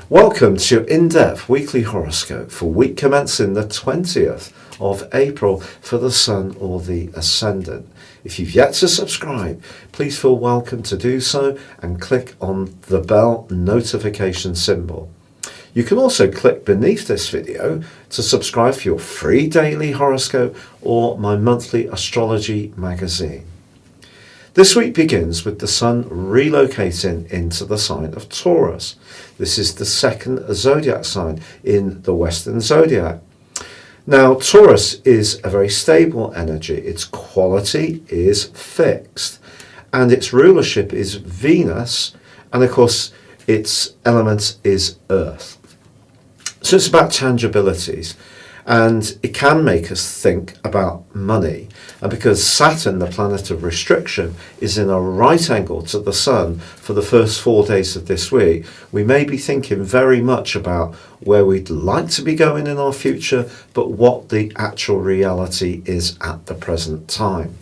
Welcome to your in-depth weekly horoscope for week commencing the 20th of April for the Sun or the Ascendant. If you've yet to subscribe, please feel welcome to do so and click on the bell notification symbol. You can also click beneath this video to subscribe for your free daily horoscope or my monthly astrology magazine. This week begins with the Sun relocating into the sign of Taurus. This is the second zodiac sign in the Western zodiac. Now, Taurus is a very stable energy. Its quality is fixed, and its rulership is Venus, and of course, its element is Earth. So it's about tangibilities, and it can make us think about money. And because Saturn, the planet of restriction, is in a right angle to the Sun for the first 4 days of this week, we may be thinking very much about where we'd like to be going in our future, but what the actual reality is at the present time.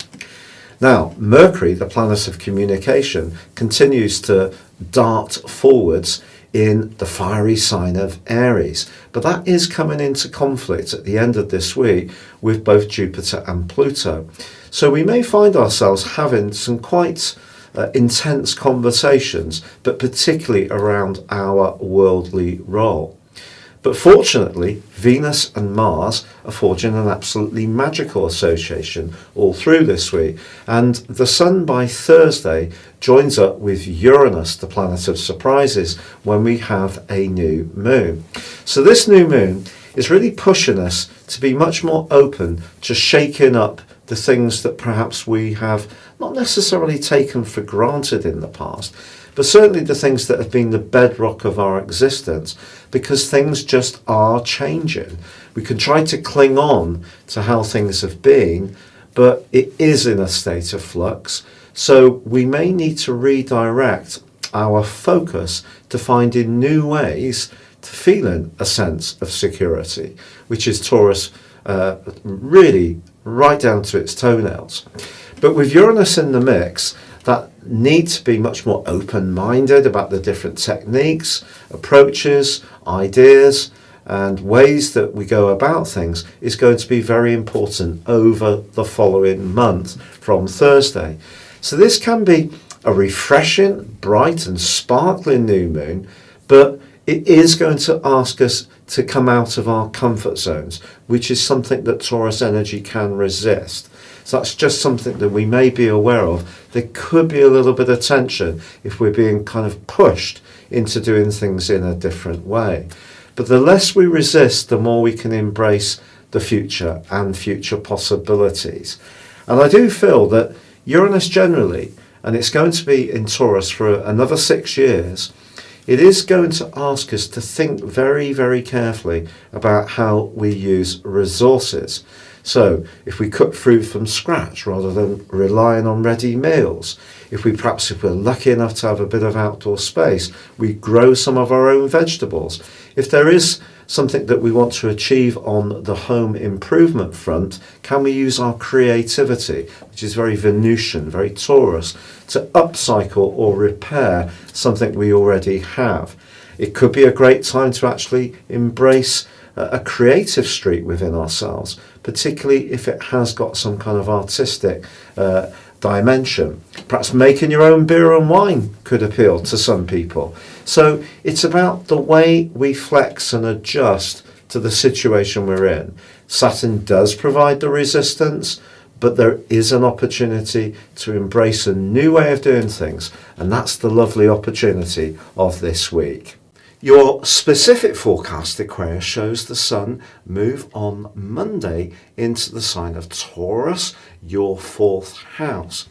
Now, Mercury, the planet of communication, continues to dart forwards in the fiery sign of Aries. But that is coming into conflict at the end of this week with both Jupiter and Pluto. So we may find ourselves having some quite intense conversations, but particularly around our worldly role. But fortunately, Venus and Mars are forging an absolutely magical association all through this week. And the Sun by Thursday joins up with Uranus, the planet of surprises, when we have a new moon. So this new moon is really pushing us to be much more open to shaking up the things that perhaps we have not necessarily taken for granted in the past, but certainly the things that have been the bedrock of our existence, because things just are changing. We can try to cling on to how things have been, but it is in a state of flux. So we may need to redirect our focus to finding new ways to feeling a sense of security, which is Taurus really right down to its toenails. But with Uranus in the mix, that need to be much more open-minded about the different techniques, approaches, ideas, and ways that we go about things is going to be very important over the following month from Thursday. So this can be a refreshing, bright and sparkling new moon, but it is going to ask us to come out of our comfort zones, which is something that Taurus energy can resist. So that's just something that we may be aware of. There could be a little bit of tension if we're being kind of pushed into doing things in a different way. But the less we resist, the more we can embrace the future and future possibilities. And I do feel that Uranus generally, and it's going to be in Taurus for another 6 years, it is going to ask us to think very, very carefully about how we use resources. So if we cook food from scratch rather than relying on ready meals, if we're lucky enough to have a bit of outdoor space, we grow some of our own vegetables. If there is something that we want to achieve on the home improvement front, can we use our creativity, which is very Venusian, very Taurus, to upcycle or repair something we already have? It could be a great time to actually embrace a creative streak within ourselves, particularly if it has got some kind of artistic dimension. Perhaps making your own beer and wine could appeal to some people. So it's about the way we flex and adjust to the situation we're in. Saturn does provide the resistance, but there is an opportunity to embrace a new way of doing things, and that's the lovely opportunity of this week. Your specific forecast, Aquarius, shows the Sun move on Monday into the sign of Taurus, your 4th house.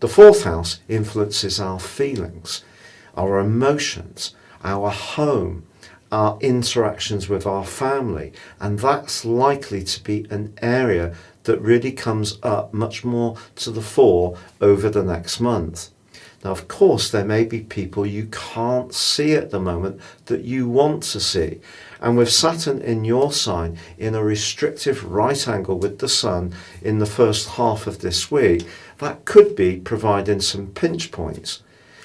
The 4th house influences our feelings, our emotions, our home, our interactions with our family, and that's likely to be an area that really comes up much more to the fore over the next month. Now, of course, there may be people you can't see at the moment that you want to see. And with Saturn in your sign in a restrictive right angle with the Sun in the first half of this week, that could be providing some pinch points.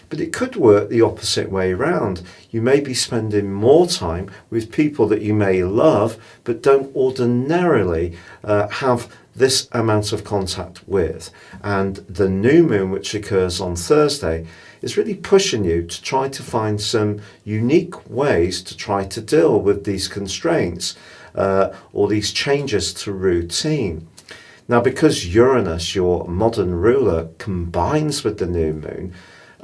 But it could work the opposite way around. You may be spending more time with people that you may love, but don't ordinarily have this amount of contact with. And the new moon, which occurs on Thursday, is really pushing you to try to find some unique ways to try to deal with these constraints or these changes to routine. Now, because Uranus, your modern ruler, combines with the new moon,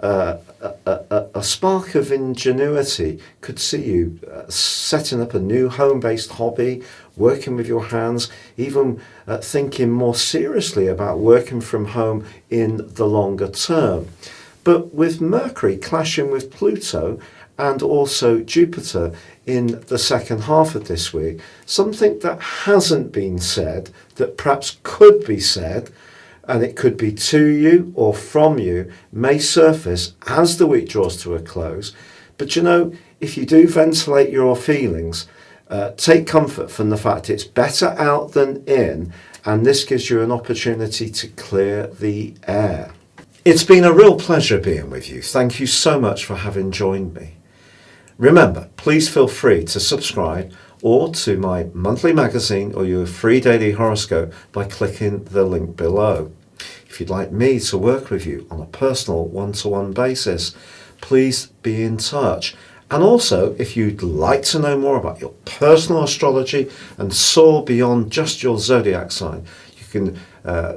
a spark of ingenuity could see you setting up a new home-based hobby, working with your hands, even thinking more seriously about working from home in the longer term. But with Mercury clashing with Pluto and also Jupiter in the second half of this week, something that hasn't been said that perhaps could be said, and it could be to you or from you, may surface as the week draws to a close. But you know, if you do ventilate your feelings, take comfort from the fact it's better out than in, and this gives you an opportunity to clear the air. It's been a real pleasure being with you. Thank you so much for having joined me. Remember, please feel free to subscribe or to my monthly magazine or your free daily horoscope by clicking the link below. If you'd like me to work with you on a personal one-to-one basis, please be in touch. And also, if you'd like to know more about your personal astrology and soar beyond just your zodiac sign, you can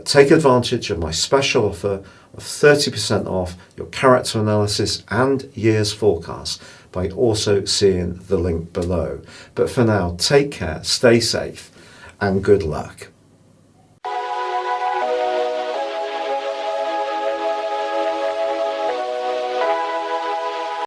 take advantage of my special offer of 30% off your character analysis and year's forecast by also seeing the link below. But for now, take care, stay safe, and good luck.